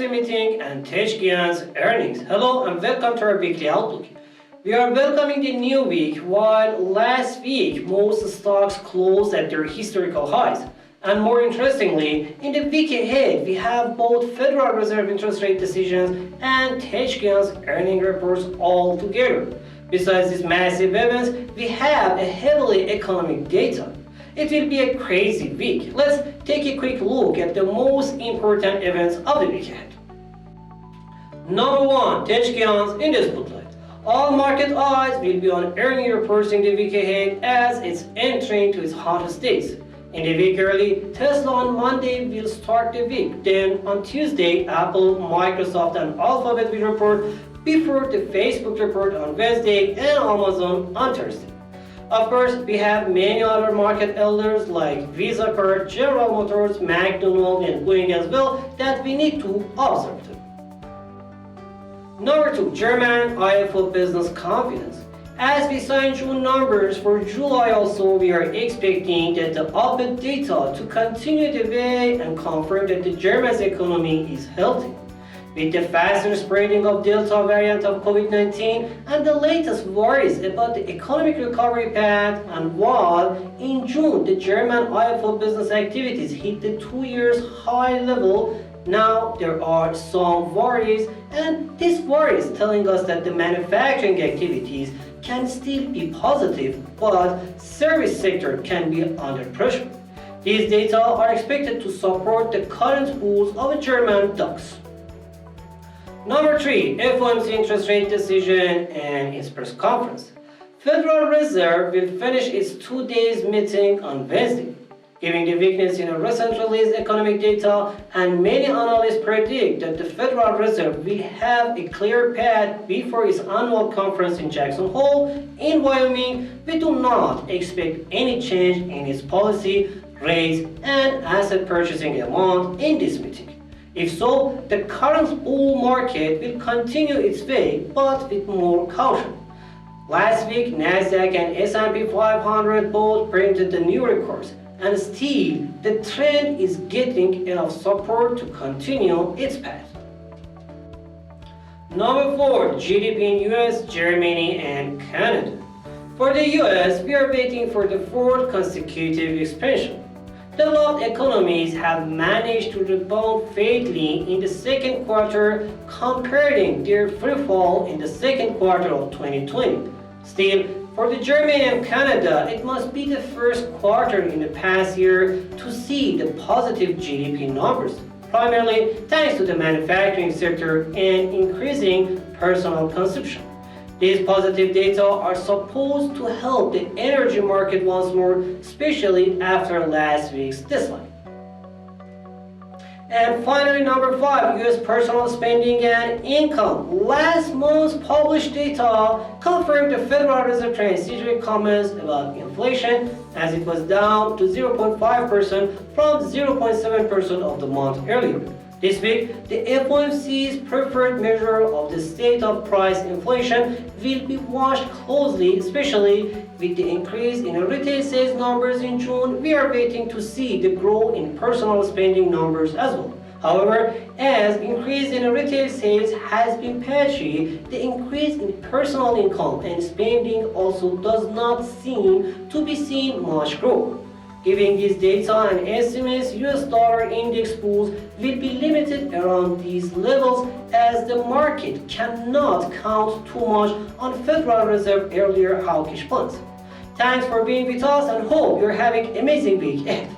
FOMC meeting and Teshkian's earnings. Hello and welcome to our weekly outlook. We are welcoming the new week. While last week most stocks closed at their historical highs. And more interestingly, in the week ahead, we have both Federal Reserve interest rate decisions and Teshkian's earning reports all together. Besides these massive events, we have a heavily economic data. It will be a crazy week. Let's take a quick look at the most important events of the week ahead. Number 1. Teshkian's in the spotlight. All market eyes will be on earning reports in the week ahead as it's entering to its hottest days. In the week early, Tesla on Monday will start the week. Then on Tuesday, Apple, Microsoft and Alphabet will report before the Facebook report on Wednesday and Amazon on Thursday. Of course, we have many other market elders like Visa Card, General Motors, McDonald's and Boeing as well that we need to observe them. Number 2. German IFO business confidence. As we sign June numbers for July also, we are expecting that the upbeat data to continue the way and confirm that the German economy is healthy. With the faster spreading of Delta variant of COVID-19 and the latest worries about the economic recovery path, and while in June the German IFO business activities hit the 2 years high level, now there are some worries, and these worries telling us that the manufacturing activities can still be positive, but service sector can be under pressure. These data are expected to support the current pools of German stocks. Number 3. FOMC interest rate decision and its press conference. Federal Reserve will finish its 2 days meeting on Wednesday. Given the weakness in the recent released economic data, and many analysts predict that the Federal Reserve will have a clear path before its annual conference in Jackson Hole in Wyoming, we do not expect any change in its policy, rates, and asset purchasing amount in this meeting. If so, the current bull market will continue its way, but with more caution. Last week, Nasdaq and S&P 500 both printed the new records, and still the trend is getting enough support to continue its path. Number 4. GDP in US, Germany, and Canada. For the US, we are waiting for the 4th consecutive expansion. Developed economies have managed to rebound faintly in the second quarter, comparing their free fall in the second quarter of 2020. Still, for the Germany and Canada, it must be the first quarter in the past year to see the positive GDP numbers, primarily thanks to the manufacturing sector and increasing personal consumption. These positive data are supposed to help the energy market once more, especially after last week's decline. And finally, number 5, US personal spending and income. Last month's published data confirmed the Federal Reserve transitory comments about inflation, as it was down to 0.5% from 0.7% of the month earlier. This week, the FOMC's preferred measure of the state of price inflation will be watched closely, especially with the increase in retail sales numbers in June. We are waiting to see the growth in personal spending numbers as well. However, as increase in retail sales has been patchy, the increase in personal income and spending also does not seem to be seeing much growth. Given these data and estimates, US dollar index pools will be limited around these levels as the market cannot count too much on Federal Reserve earlier hawkish plans. Thanks for being with us and hope you're having an amazing week ahead.